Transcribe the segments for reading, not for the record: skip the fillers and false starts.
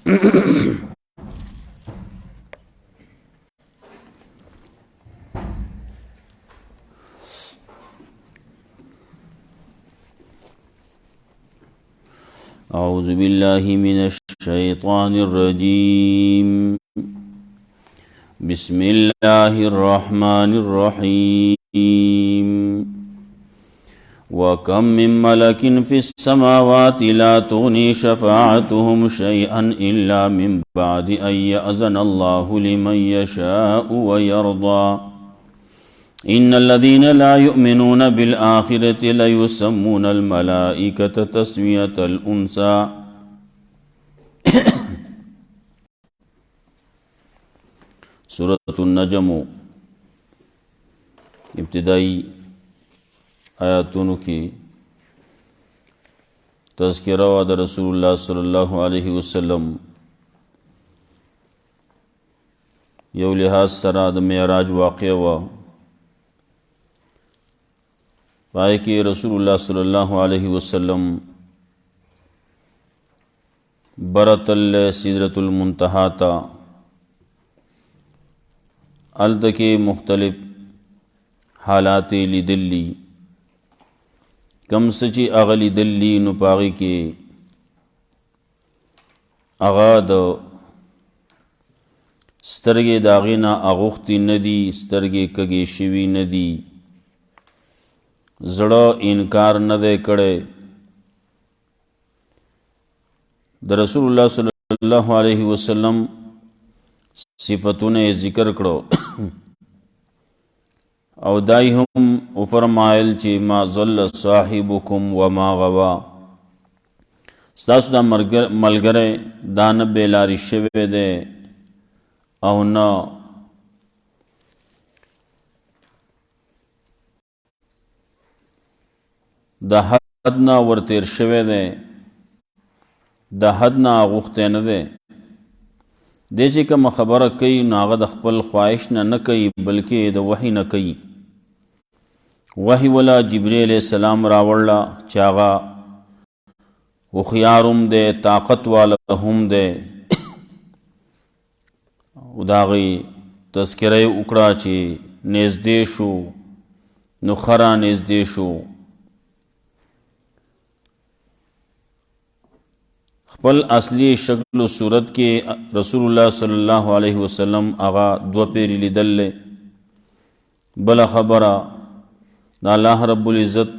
أعوذ بالله من الشيطان الرجيم. بسم الله الرحمن الرحيم. وكم من ملك في السماوات لا تغني شفاعتهم شيئا إلا من بعد أن يأذن الله لمن يشاء ويرضى. إن الذين لا يؤمنون بالآخرة ليسمون الملائكة تسمية الأنثى. سورة النجم ابتدائی آیاتونو کی تذکرہ و رسول اللہ صلی اللہ علیہ وسلم یو لحاظ سرا د معراج واقع و پائے کہ رسول اللہ صلی اللہ علیہ وسلم برت سدرۃ المنتہا تا التکی مختلف حالات لیدلی کم سچی اغلی دلی نپاغی کے اغاد سترگے داغینا اغوختی ندی سترگے کگے شوی ندی زڑا انکار ندے کڑے در رسول اللہ صلی اللہ علیہ وسلم صفتوں نے ذکر کرو او دائی ہم افرمائل چی ما ظل صاحبکم وما غوا ستاسو دا ملگرے دان بیلاری شوے دے او نا دا حد نا ورتیر شوے دے دا حد نا غوختے ندے دے چی کم خبر کئی ناغد خپل خواہش نہ کئی بلکہ دا وحی نہ کئی وحی ولا جبریل علیہ السلام راوڑلا چاغا وخیارم دے طاقت والا ہم دے اداغی تذکرہ اکڑا چی نیزدیشو نخرا نیزدیشو خپل اصلی شکل و صورت کے رسول اللہ صلی اللہ علیہ وسلم آغا دو پیری لیدل لے بلا خبرہ دا اللہ رب العزت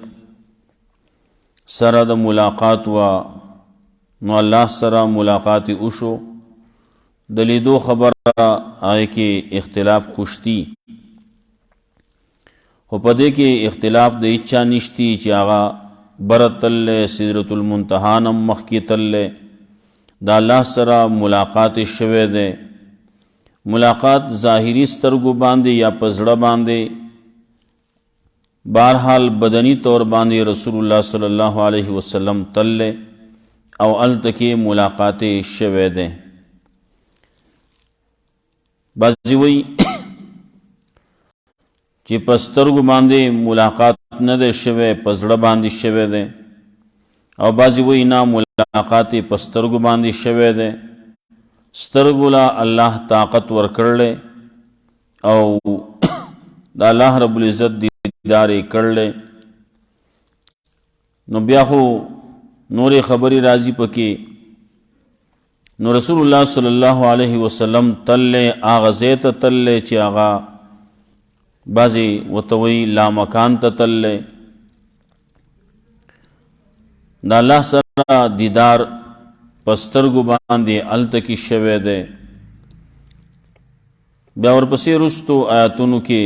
سرا دا ملاقات و نو اللہ سرا ملاقات اوشو دلی دو خبر آئے کہ اختلاف خوشتی ہو پدے کے اختلاف دا اچھا نشتی چی آغا برت تلے سدرۃ المنتہانم مخی تلے دا اللہ سرا ملاقات شوے دے ملاقات ظاہری سترگو باندے یا پزڑا باندے بہرحال بدنی طور باندے رسول اللہ صلی اللہ علیہ وسلم تلے او التکی ملاقات شوے دے بعضی وی چی پسترگو باندے ملاقات ندے شوے پزڑا باندے شوے دے او بعضی وی نا ملاقات پسترگو باندے شوے دے سترگو لا اللہ طاقت ورکر لے او دا اللہ رب العزت دیدارے کر لے نو بیاخو نور خبری راضی پکی نو رسول اللہ صلی اللہ علیہ وسلم تلے آغا زیت تلے چی آغا بعضی وطوی لامکان تلے دا اللہ سر دیدار پسترگو باندے التکی شوے دے بیاور پسی رستو آیاتونو کی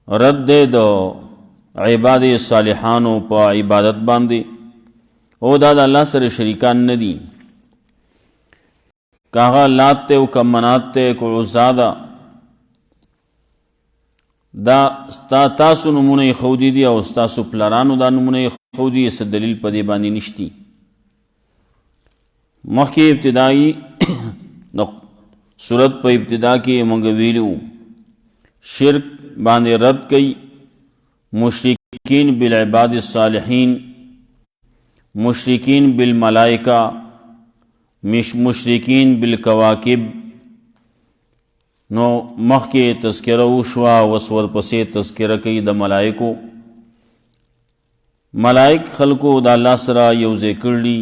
رد دے دو عباد صالحانو پا عبادت باندے او دا اللہ سر شریکان ندی کاغا لات تے و کمنات تے کو عزادہ دا تاسو نمونه خودی دی او تاسو پلارانو دا نمونه خودی اس دلیل پدی باندې نشتی مخی ابتدائی صورت پا ابتدا کی منگویلو شرک باندې رد کئی مشرکین بالعباد الصالحین مشرکین بالملائکہ مشرکین بالکواکب نو مخکې تذکره وشوه اوس ورپسې تذکره کوي د ملائکو. ملائک خلکو د الله سره یوځای کړي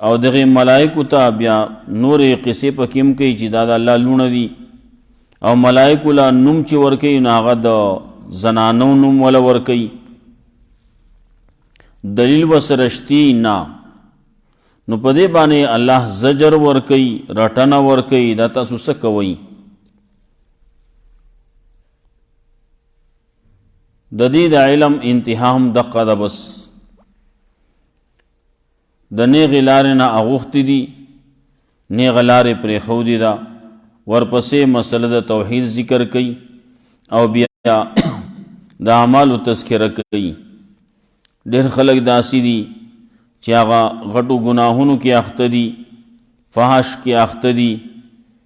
او دغه ملائکو ته بیا نورې قصې پکې هم کوي چې دا د الله لوڼه دي او ملائکو لا نوم چې ورکوي نو هغه د زنانو نوم ولا ورکوي. دلیل ورسره شتي نه نو په دې باندې الله زجر ورکوي رټنه ورکوي دا تاسو څه کوئ. د دې د علم انتها هم دقه ده، بس د نیغې لارې نه اغوښتې دي، نیغه لارې پرېښودې ده. ورپسې مسله د توحید ذکر کوي او بیا د اعمالو تذکره کوي. ډېر خلک داسې دي چې هغه غټو ګناهونو کې اخته دي، فحش کې اخته دي.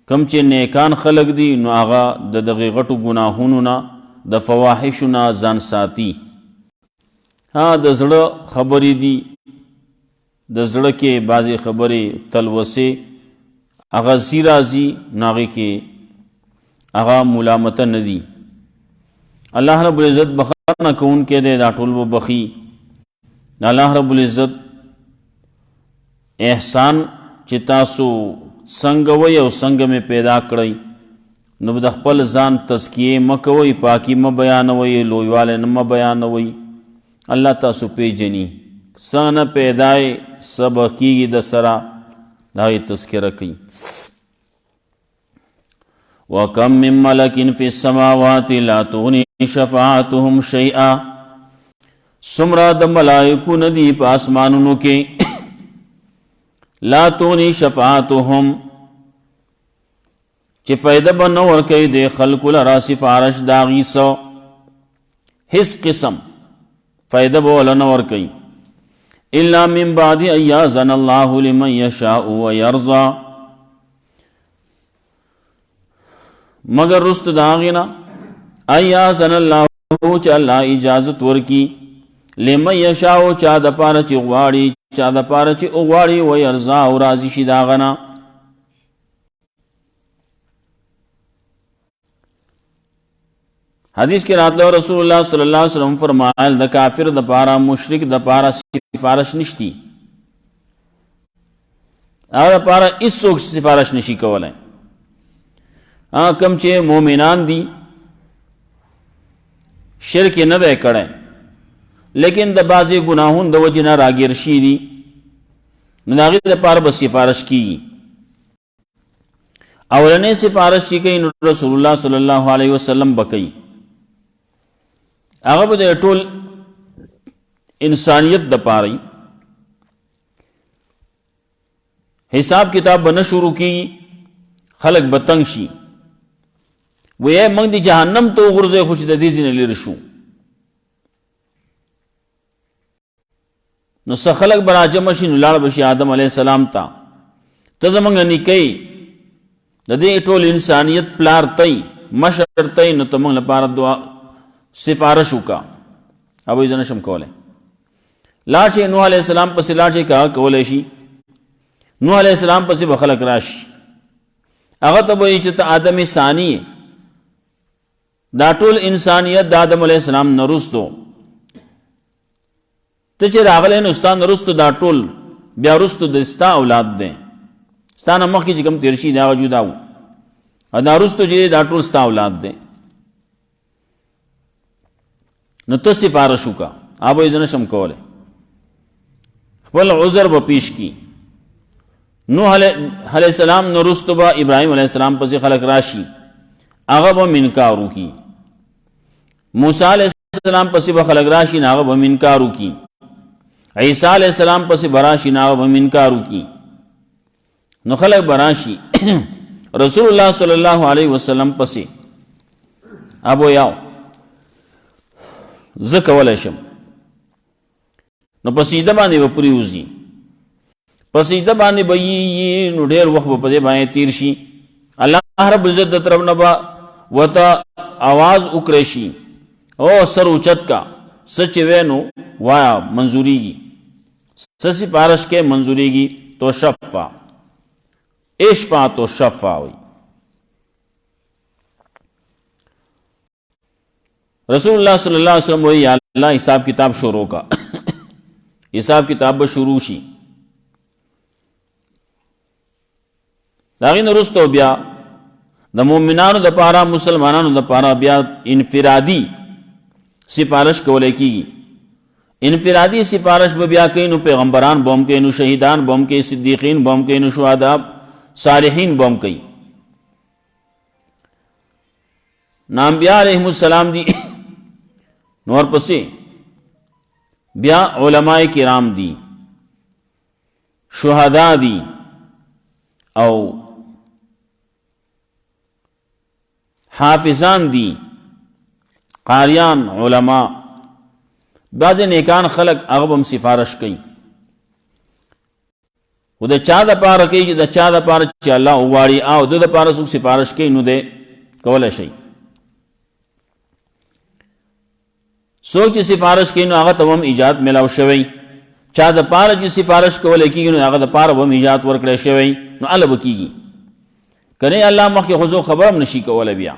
کم چې نیکان خلک دي نو هغه د دغې غټو ګناهونو نه د فواحشو نه ځان ساتي. ها د زړه خبرې دي، د زړه کې بعضې خبرې تلوسې هغه ځي راځي نو هغې کې هغه ملامته نه دي. الله رب العزت بخښنه کوونکی دی، دا ټول به بخي. الله رب العزت احسان چې تاسو څنګه وئ او څنګه مې پیدا کړئ نو د خپل ځان تزکیې مه کوئ، پاکي مه بیانوئ، لویوالی نه مه بیانوئ. الله تاسو پیژني، څه نه پیدا یې څه به کېږي د سره، د هغې تذکره کوي. وَكَم مِّن مَّلَكٍ فِي السَّمَاوَاتِ لَا تُغْنِي شَفَاعَتُهُمْ شَيْئًا. څومره د ملائکو نه دي په اسمانونو کې لا تغني شفاعتهم چې فایده به نه ورکوي د خلکو لره سفارش د هغې څه، هیڅ قسم فایده به وله نه ورکوي. الا من بعد ان یاذن الله لمن یشاء ویرضى، مگر رست د هغې نه ان یاذن الله چې الله اجازت ورکي لمن یشاء چا د پاره چې غواړي، چا د پاره چې وغواړي، ویرضى او راضي شي د هغه نه. حدیث کې راتلو رسول الله صلی الله علیه وسلم فرمایل د کافر د پاره مشرک د پاره سفارش نشتی، هغه د پاره هیڅوک سفارش نشي کولی. کم چې مؤمنان دي شرک نه دی کړی لیکن د بعضې ګناهونو د وجې نه راګیر شي دي نو د هغې دپاره به سفارش کېږي. اولنۍ سفارش چې کوي نو رسول الله صلی الله علیه وسلم به کوي، هغه به د ټول انسانیت دپاره حساب کتاب به نه شروع کېږي، خلک به تنګ شي، ویې موږ د جهنم ته وغورځوئ خو چې د دې ځینې لرې شو. نو څه خلک به راجمع شي نو لاړ به شي آدم علیه السلام ته، ته زموږ نیکۍ د دې ټول انسانیت پلار تی مشر تی، نو ته موږ لپاره دعا سفارش وکړه. هغه وایي زه نشم کولی. لاړ شي نوح علیه السلام پسې لاړ شي، که هغه کولی شي نوح علیه السلام پسې به خلک راشي، هغه ته به وایي چې ته آدم ثانی یې، دا ټول انسانیت د آدم علیه السلام نه وروستو ته چې راغلی نو ستا نه وروستو دا ټول بیا وروستو د ستا اولاد دی، ستا نه مخکې چې کوم تېر شي د هغه جدا و، او دا وروستو چې دا ټول ستا اولاد دی. نو ته سفارش وکړه. هغه به یې زه نشم کولی، خپل عذر به پیش کړي. نوح علیه السلام نه وروستو به ابراهیم علیه السلام پسې خلک راشي، هغه به منکار وکړي. موسی علیه السلام پسې به خلک راشي، هغه به منکار وکړي. عیسی علیه السلام پسې به راشي، هغه به منکار وکړي. نو خلک به راشي رسول الله صلی الله علیه وسلم پسې، ابو یاو زه کولی شم. نو په سجده باندې به پرېوځي، په سجده باندې به یي، نو ډېر وخت به په دې باندې تیر شي. الله رب عزت د طرف نه به ورته آواز وکړی شي، او سر اوچت کا، څه چې وی نو وایه منظورېږي. سفارش کے منظوری گی تو شفا اشفا تو شفا ہوئی. رسول اللہ صلی اللہ علیہ وسلم وہی یا اللہ حساب کتاب شروع کا حساب کتاب شروع شی داغین رستو بیا دا مومنانو دا پارا مسلمانانو دا پارا بیا انفرادی سفارش کولے کی گی. انفرادی سفارش بیا کئی نو پیغمبران بوم کئی نو شہیدان بوم کئی صدیقین بوم کئی نو شہداء صالحین بوم کئی نانبیاء علیہ السلام دی نور پسے بیا علماء کرام دی شہداء دی او حافظان دی قاریان علماء بعض نیکان خلق اغبم سفارش کئی و دا چا دا پارا کئی چی دا چا دا پارا چی اللہ اواری آو دا پارا سوک سفارش کئی نو دے کولا شئی سوک چی سفارش کئی نو آغا توم ایجاد ملاو شوئی چا دا پارا چی سفارش کولا کی نو آغا دا پارا وم ایجاد ورکڑے شوئی نو علب کی گی کنے اللہ مخی خضو خبرم نشی کولا بیا.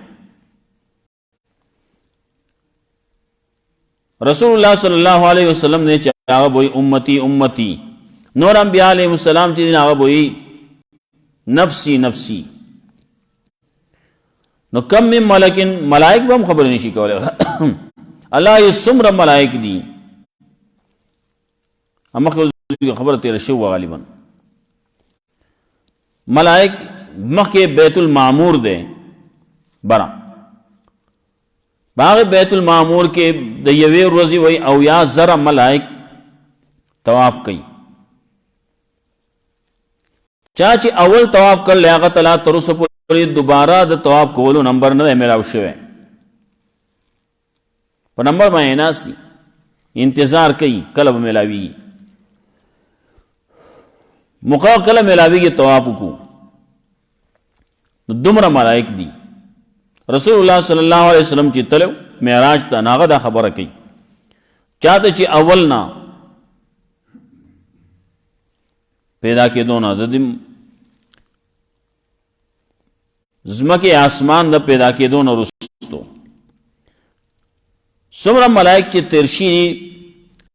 رسول اللہ صلی اللہ علیہ وسلم نے چاہا بوئی امتی امتی نور انبیاء علیہ السلام چیزیں آگا بوئی نفسی نفسی نو کم من ملکن ملائک با ہم خبر نشی کولے اللہ یہ سمر ملائک دی اما خبر تیرے شو غالبا ملائک مخی بیت المعمور دے برا باغ بیت المعمور کے دیوی روزی وی اویا ذرا ملائک طواف کئی چاچی اول طواف کر لیا غت اللہ ترس پوری دوبارہ دا طواف کولو نمبر نہ میلاو شوئے پر نمبر میں ناس تھی انتظار کئی کلب میلاوی گی مقا کلب میلاوی گی طواف کو دمرا ملائک دی. رسول اللہ صلی اللہ علیہ وسلم چی تلو معراج تا ناغا دا خبر کی چاہتا چی اولنا پیدا کے دونا دا دم زمک آسمان دا پیدا کے دونا رسطو سمرا ملائک چی ترشینی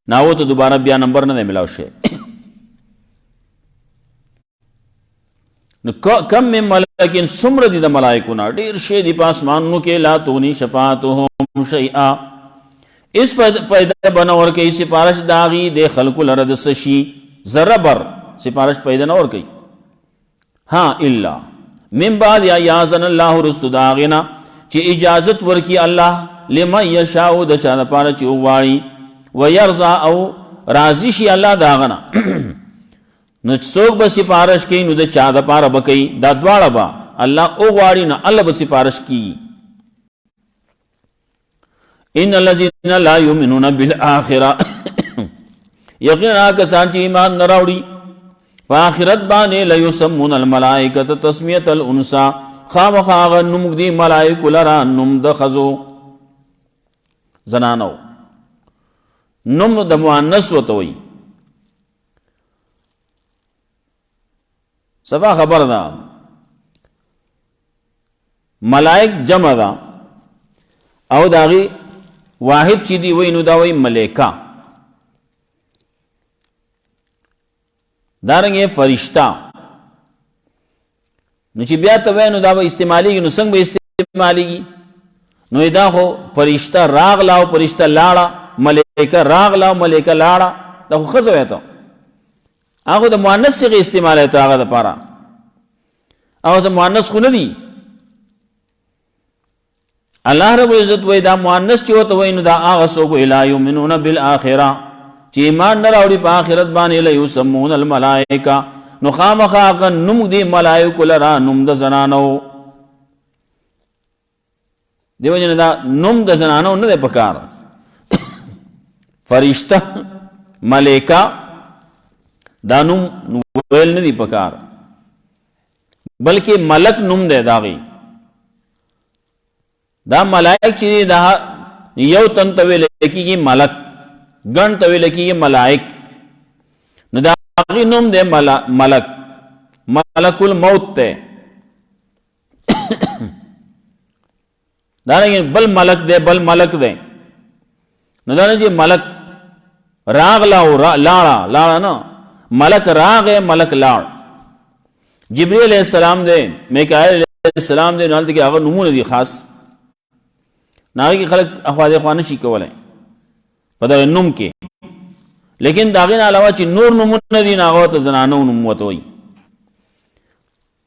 ناو تا دوبارہ بیا نمبر نہ دے ملاو شے کم من ملائکن سمر دی دا ملائکونا دیر شے دی پاسمانو کے لا تونی شفاعتهم شیئا اس فائدہ بناور کئی سفارش داغی دے خلق لرد سشی ذرہ بر سفارش فائدہ نور کئی ہاں اللہ من بعد یا یازن اللہ رست داغینا چی اجازت ورکی اللہ لمن یشاؤ دا چاہ دا پارا چی اواری ویرزا او رازشی اللہ داغنا نو سوک با سفارش کی نو دا چاہ دا پارا بکی دا دوارا با اللہ او واری نا اللہ با سفارش کی. ان اللذین لا یومنون بالآخرہ یقین آکسان چی ایمان نراوڑی فآخرت بانے لیسمون الملائکت تسمیت الانسا خواب خواغ نمک دی ملائک لرا نم دا خزو زنانو نم دا معنس و توئی صفا خبر دا ملائک جمع دا او داغی واحد چی دی وی نو دا وی ملیکہ دارنگے فرشتہ نو چی بیا توی نو دا وی استعمالی گی نو سنگ با استعمالی گی نو ادا خو فرشتہ راغ لاو فرشتہ لاڑا ملیکہ راغ لاو ملیکہ لاڑا دا خو خزو ہے تو آخو دا مؤنث سے استعمال ہے تو آغا دا پارا آخو دا مؤنث خو ندی اللہ رب عزت وی دا مؤنث چی ہوتا وی نو دا آغا سوکو الا یومنون بالآخرہ چی ایمان نراوڑی پا آخرت بانی لیسمون الملائکہ نو خام خاقا نم دی ملائکو لرا نم دا زنانو دیو جن دا نم دا زنانو ندے پکار فرشتہ ملیکہ دا نم ویل ندی پکار بلکہ ملک نم دے داغی دا ملائک چیزی دا یو تن توی لکی گی ملک گن توی لکی گی ملائک نو داغی نم دے ملک، ملک الموت تے دارنگی بل ملک دے بل ملک دے نو دارنگی جی ملک راغ لاؤ لاڑا نا ملک راغ ہے ملک لاڑ جبریل علیہ السلام دے میکائیل علیہ السلام دے نالتے کہ آغا نمون دی خاص ناغی کی خلق اخواد اخوانشی کولے پدر نم کے لیکن داغین علاوہ چی نور نمون دی ناغوت زنانو نموت ہوئی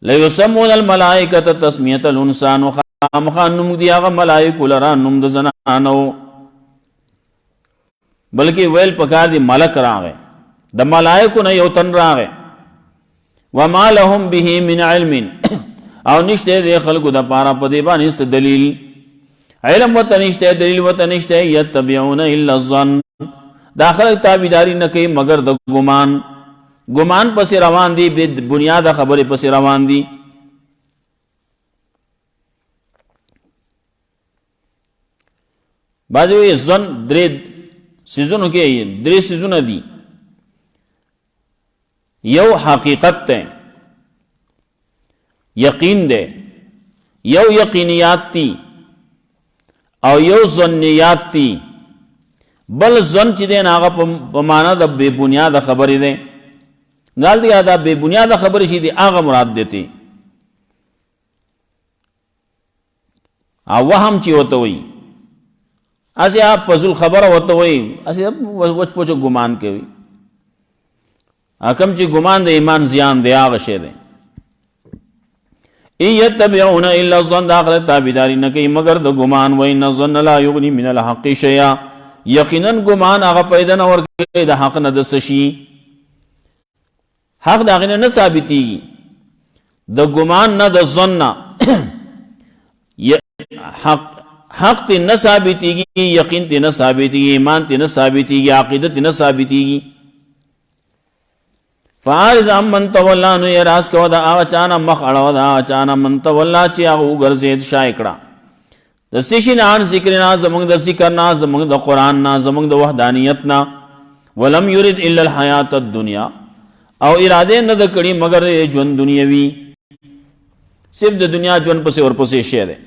لیسمون الملائکت تسمیت الانسان و خامخان نم دی آغا ملائکو لران نم دا زنانو بلکہ ویل پکار دی ملک راغے دا ملائکو نا یو تن راغے وما لهم به من علم او نشتے دے خلقو دا پارا پدیبانی سے دلیل علم و تنشتے دلیل و تنشتے یتبعون الا الظن دا خلق تابیداری نکی مگر دا گمان پس روان دی بنیاد خبر پس روان دی بعضی ہوئی زن درے سیزنوں کے درے سیزن دی یو حقیقت تے یقین دے یو یقینیات تی او یو ظنیات تی بل ظن چی دے ناغا پمانا دا بے بنیاد خبری دے نال دیا دا بے بنیاد خبری چی دے آغا مراد دیتی وہم چی ہوتا ہوئی ایسے آپ فضل خبر ہوتا ہوئی ایسے آپ وچ پوچھو گمان کے ہوئی اکم چی گمان دے ایمان زیان دے آغا شے دے ایتبعون الا الظن داخل تابیداری نکی مگر دا گمان وین الظن لا یغنی من الحق شیئا یقیناً گمان آغا فائدہ نور کے دا حق ندسشی حق دا غینا نثابتی دا گمان نا دا ظن حق تی نثابتی گی یقین تی نثابتی گی ایمان تی نثابتی گی عقیدت تی نثابتی گی فارز من تولا نو اراز کو دا آغا چانا مخ اڑا دا آغا چانا من تولا چی آغا گرزید شائکڑا دا سیشن آن ذکرنا زمانگ دا ذکرنا زمانگ دا قرآننا زمانگ دا وحدانیتنا ولم یرد الا الحیات الدنیا او ارادے نا دا کڑی مگر جون دنیاوی صرف دا دنیا جون پسے اور پسے شیر ہے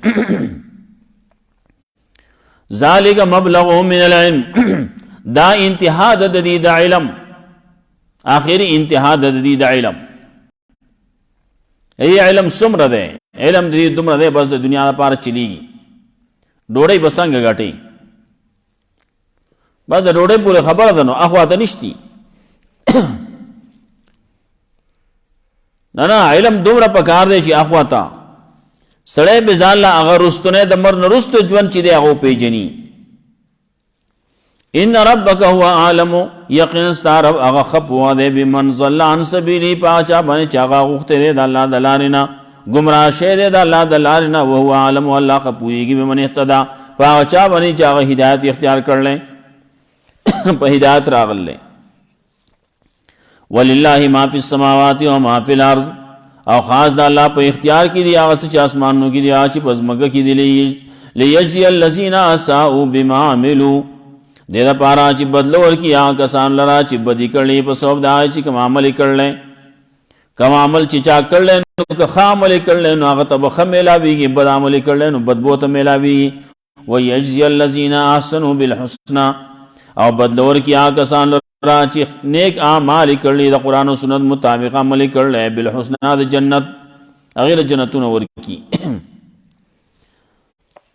ذالک مبلغو من العلم دا انتہا دا دید علم آخری انتہا دا دید علم یہ علم سمر دے علم دید دمر دے بس دا دنیا دا پار چلی گی ڈوڑے بسنگ گٹی بس دا ڈوڑے پورے خبر دنو اخواتا نشتی نا علم دمر پکار دے چی اخواتا سڑے بزان لا اگر رستنے دا مرن رست جون چی دے اغو پی جنی ان ربک هو عالم یقین ستارب اغا خب ہوا دے بمن ظل عن سبیلی پاچا بنے چاگا غخت دے دا اللہ دلارنا گمراہ شے دے دا اللہ دلارنا وہو عالم و اللہ خبوئی گی بمن احتدا پاچا بنے چاگا ہدایت اختیار کر لیں پا ہدایت راغل لیں وللہ ما فی السماوات و ما فی الارض او خاص دا اللہ پا اختیار کی دی آغا سچ آسمانوں کی دی آچی پزمگا کی دی لیجزی اللذین آساؤ بما عملو دے دا پارا چی بدلور کی آن کسان لرا چی بدی کر لی پس سوب دا آئی چی کم عملی کر لیں کم عمل چی چاک کر لیں نو کہ خواہ عملی کر لیں نو آغا تب خم میلا بیگی بد عملی کر لیں نو بدبوت میلا بیگی ویجزی اللذین آسنو بالحسنہ او بدلور کی آن کسان لرا چی نیک آمالی کر لی دا قرآن و سنت مطابق عملی کر لیں بالحسنہ دا جنت اغیر جنتون ورکی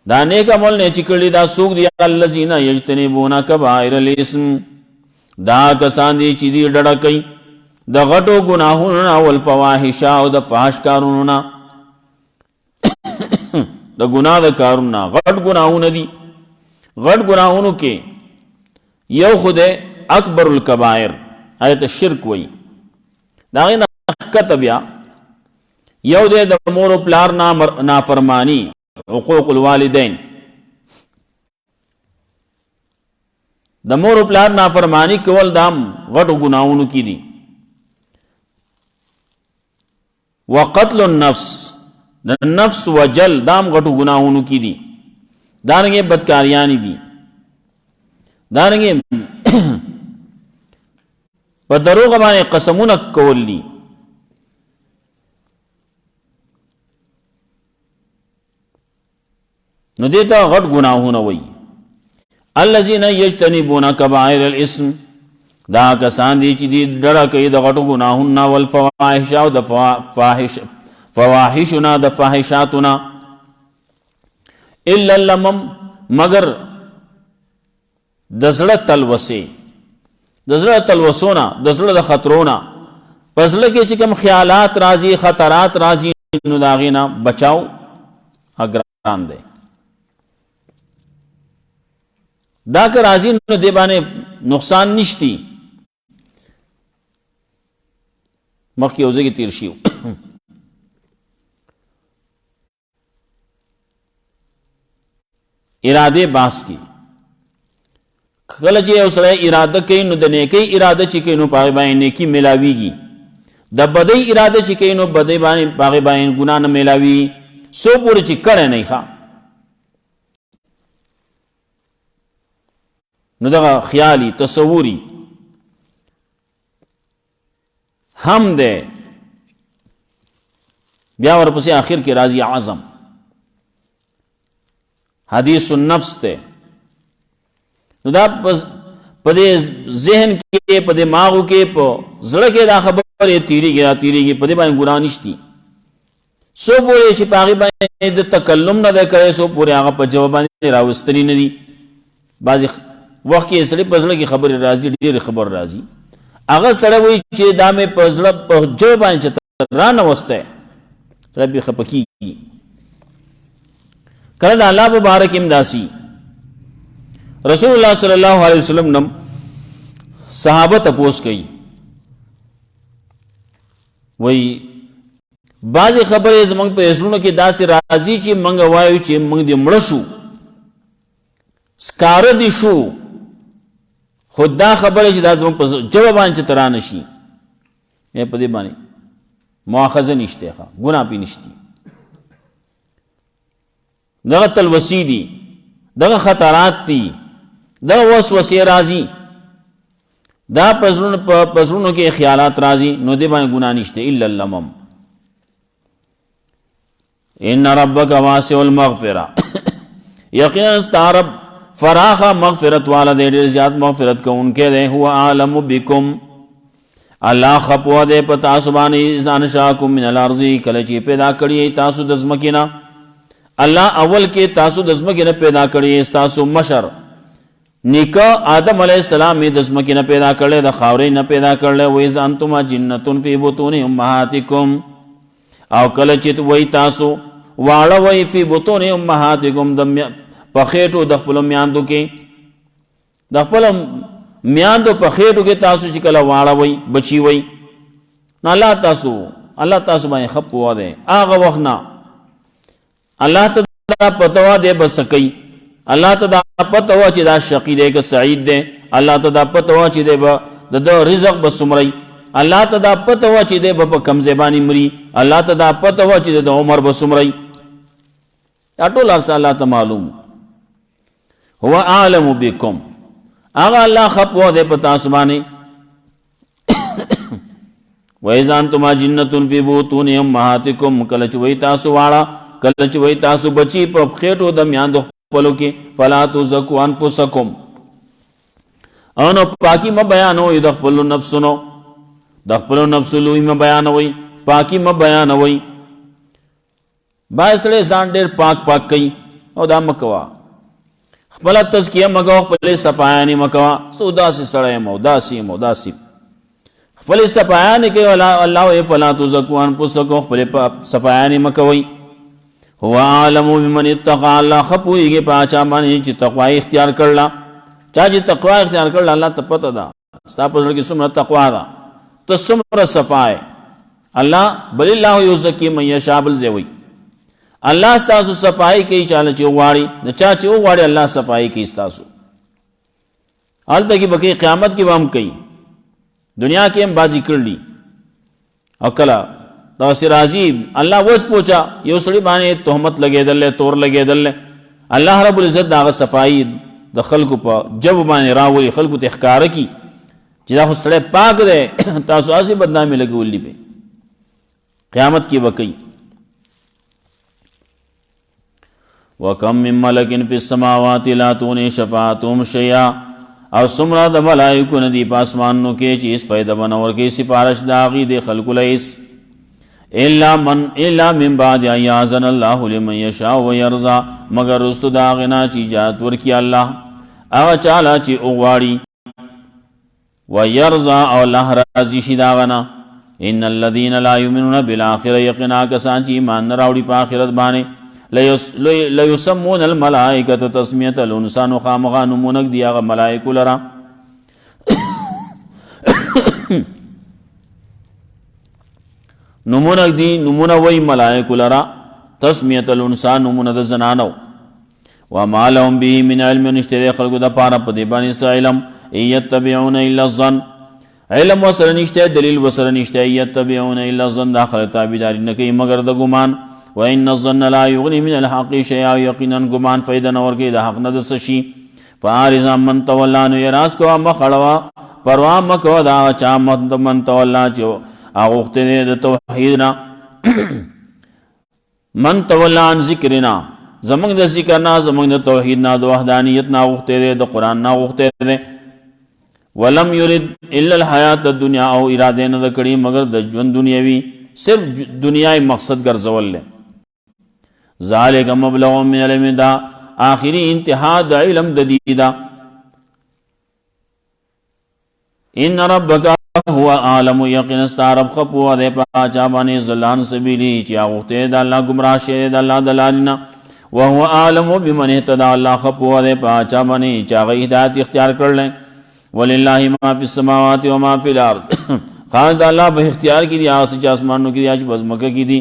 دا نیک عمل نے چکڑی دا سوک دیا اللذین یجتنبونا کبائر الاسم دا کسان دی چی دی ڈڑا کئی دا غٹو گناہونا والفواحشا و دا فحش کاروننا دا گناہ دا کاروننا غٹ گناہونا دی غٹ گناہونو کے یو خود اکبر الکبائر آیت شرک وئی دا غیر کتبیا یو دے دا مور و پلار نافرمانی حقوق الوالدین دا مور و پلار نافرمانی کول دام غٹو گناہونو کی دی وقتل النفس دا نفس و جل دام غٹو گناہونو کی دی دارنگے بدکاریانی دی دارنگے پا په دروغ باندې قسمونه کول دي. نو دیتا غټ گناہونه وی. الذین یجتنبون کبائر الاسم، دا کسان دی چې دی ډډه کوي د غټو ګناهونو والفواحش او د فواحشنا د فاحشاتنا، الا اللمم مگر د زړه تلوسې، د زړه تلوسونه، د زړه د خطرونه، په زړه کې چې کوم خیالات راځي، خطرات راځي، نو د هغې نه بچاو ګران دی. دا که راځي نو دې باندې نقصان نشتی. مخکې یو ځای کې تیر شي اراده باس کی. کله چې یو سړی اراده کوي نو د نیکۍ اراده چې کوي نو په هغې باندې نیکي میلاویږي، د بدۍ اراده چې کوي نو بدۍ باندې په هغې باندې ګناه نه میلاویږي، څو پورې چې کړی نه ښه. نو دغه خیالی تصوری هم ده. بیا ورپسې آخر کې راځي عزم، حدیث النفس ته. نو دا په دې ذهن کې، په دماغو کې، په زړه کې دا خبرې تیریږي په دې باندې ګناه نشتی. څو پورې چې په هغې باندې د تکلم نه دی کړی، څو پورې هغه په جواب باندې راوستلي نه دي. بعضې وخت کې سړی په زړه کې خبرې راځي، ډېرې خبر راځي، هغه سړی وایي چې دا مې په زړه په جواب باندې چې رانوستی، سړی پرې خفه کېږي. کله د الله په باره کې هم داسې رسول الله صلی الله علیه وسلم نم صحابه تپوس کوي، وایي بعضې خبرې زموږ په زړونو کې داسې راځي چې موږ وایو چې موږ دې مړه شو، سکاره دې شو، خود دا خبره چې دا زموږ په جواب باندې چې ترانه شي، په دې باندې مؤاخذه نشته، ګناه پې نشته. دغه تلوسې دي، دغه خطرات دي، دغه وسوسې راځي، دا په زړونو کې خیالات راځي، نو دې باندې ګناه نشته. الا اللمم. ان ربک واسع المغفرة، یقینا ستا رب فراخا مغفرت والا دے، ډېر زیات مغفرت کوونکی دی. هو اعلم بکم، الله خپوه دی په تاسو باندې، اذ انشاکم من الارض، کله چې پیدا کړی تاسو د ځمکې نه. الله اول کې تاسو د ځمکې نه پیدا کړی، تاسو مشر نیکه آدم علیه السلام د ځمکې نه پیدا کړی، د خاورې نه پیدا کړی. وإذ أنتم جنة فی بطون امهاتکم، او کله چې وایي تاسو واړه وایي فی بطون امهاتکم، په خېټو د خپلو میاندو کې، د خپلو میاندو په خېټو کې تاسو چې کله واړه وئ، بچي وئ، نو الله تاسو باندې ښه پوه دی. هغه وخت نه الله ته دا پته وه دی به څه کوي، الله ته دا پته وه چې دا شقي دی که سعید دی، الله ته دا پته وه چې دی به د ده رزق به څومره، الله ته دا پته وه چې دی به په کوم ځای باندې مري، الله ته دا پته وه چې د عمر به څومره. دا ټول هر څه الله ته معلوم. هو اعلم بكم، اغا الله خپوه دے پتا سبانے. وَإِذَا أَنْتُمَا جِنَّةٌ فِي بُطُونِ أُمَّهَاتِكُمْ، کله چې وای تاسو واړه، کله چې وای تاسو بچی په خېټو د میاندو خپلو کې. فَلَا تُزَكُّوا أَنفُسَكُمْ، او نو پاکی ما بیانوئ د خپلو نفسونو، د خپلو نفسو لوی ما بیانوئ، پاکی ما بیانوئ. باعث سړی ځان ډېر پاک کوي، او دا مکوا خپل تزکیه مګو، خپل صفایانی مکوا، سو داسې سړی یم او داسې خپل صفایانی کوي. الله وایي فلا تزکوا انفسکم، خپل صفایانی مکوئ. هو عالم بمن اتقى، الله خپویږي په چا باندې چې تقوا اختیار کړله. چا چې تقوا اختیار کړله الله ته پته ده ستا په زړه کې څومره تقوا ده، ته څومره صفای. الله بل الله یزکی من یشاء، بل ځای وایي الله ستاسو صفائی کوي چاله چې وغواړي، د چا چې وغواړي الله صفائی کوي ستاسو. هلته کې به قیامت کې به هم کوي، دنیا کې هم بازی کړلی. او کله داسې راځي الله وجه پوچا یو سړي باندې تهمت لګېدل، تور لګېدل، الله رب العزت د هغه صفائی د خلکو په جب باندې راوړي، خلکو ته ښکاره کي. چې دا خو سړی پاک دی تاسو هسې بدنامي لګولي پې قیامت کې به کوي. وکم من ملک فی السماوات لا تغنی شفاعتهم شیئا، او څومره د ملایکو نه دي په اسمانونو کې چې هېڅ فایده به نه ورکوي سفارش د هغې د خلکو له هېڅ الا من بعد ان یاذن الله لمن یشاء ویرضا، مگر رستو د هغې نه چې اجازت ورکړي الله هغه چاله چې وغواړي، ویرضا او الله راضي شي د هغه نه. ان الذین لا یؤمنون بالآخرة، یقینا کسان چې ایمان نه راوړي په آخرت باندې، لیسمون الملائکة تسمیة الانسا، نو خامخا نمونک دی هغه ملائکو لرا نمونک دی نمونه وی ملائکو لرا تسمیة الانسا نمونه د زنانو. وما لهم به من علم، نشته د خلکو د پاره په دې باندې څه علم، یتبعون الا الظن، علم وسره نشته دلیل وسره نشته، یتبعون الا الظن، دا خلک تابعداري نه کوي مگر د ګمان. وان الظن لا یغنی من الحق شیئا، یقینا ګمان فایده نه ورکوي د حق نه د څه شي. فاعرض عمن تولى، نو اعراض کوه مخ اړوه پروا مه کوه دا چا من تولى چې اغوښتی دی د توحید نه من تولى عن ذکرنا، زمونږ د ذکر نه زمونږ د توحید نه د وحدانیت نه اغوښتی دی، د قرآن نه اغوښتی دی. ولم یرد الا الحیات الدنیا، او اراده نه ده کړې مگر د ژوند دنیاوي، صرف دنیای مقصد ګرځول دی. ذالک مبلغ من العلم، دا آخری انتہا دا علم دا دیدا. ان ربک هو عالم، یقین استعرب خپوا دے پاچا بانی ظلان سبیلی چی آغوختے دا اللہ گمراہ شیر دا اللہ دلالینا. وهو عالم بمن اهتدى، اللہ خپوا دے پاچا بانی چاگئی ہدایت اختیار کر لیں. وللہ ما فی السماوات و ما فی الارض، خاص دا اللہ بہ اختیار کی دی آسی چاسمانوں کی دی آج بزمکہ کی دی.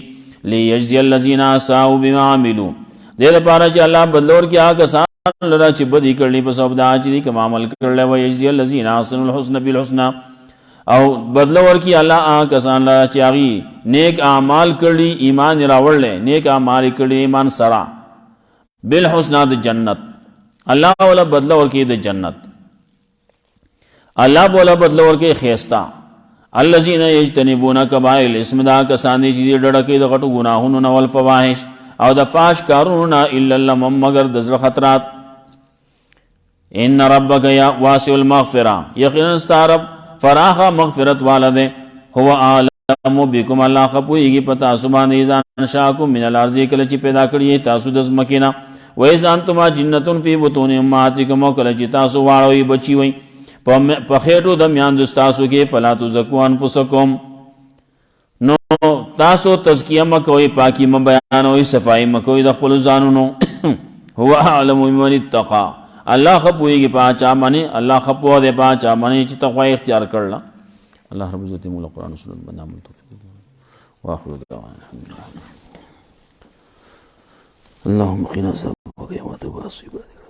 لیجزی الذین اساءوا بما عملوا، دے دا پارا چی اللہ بدلور کی آگا سان لڑا چی بدی کرلی پس اب دا چی دی کم عمل کرلے. ویجزی الذین احسنوا الحسن بالحسنى، او بدلور کی اللہ آگا سان لڑا چی آگی نیک اعمال کرلی ایمان راوڑ لے، نیک اعمال کرلی ایمان سرا بالحسنى دا جنت، اللہ والا بدلور کی دا جنت، اللہ بولا بدلور کے خیستا. الذین یجتنبون کبائر الاسم، دا کسان دی چې ډډه د غټو ګناهونو نه والفواحش، او د فاش کارونو نه، الا اللمم، مگر د زړه خطرات. ان ربک واسع المغفرہ، یقینا ستا رب فراخ مغفرت والا دے. هو عالم بکم، اللہ خپویږي په تاسو باندې، اذا انشاکم من الارض، کله چې پیدا کړی تاسو د ځمکې نه. واذا انتم جنة فی بطون امهاتکم، کله چې تاسو واړوي بچي وئ په خېټو د میاندو ستاسو کې. فلا تزکوا انفسکم، نو تاسو تزکیه مه کوئ، پاکي مه بیانوئ، صفایي مه کوئ د خپلو ځانونو. هو اعلم بمن اتقى، الله ښه پوهېږي په هغه چا باندې، الله ښه پوه دی په هغه چا باندې چې تقوا یې اختیار کړله. الله رب العزت موږ له قرآن و سنت باندې عمل توفیق وکړي. واخر دعوانا الحمد لله. اللهم قنا عذاب النار وعذاب القبر.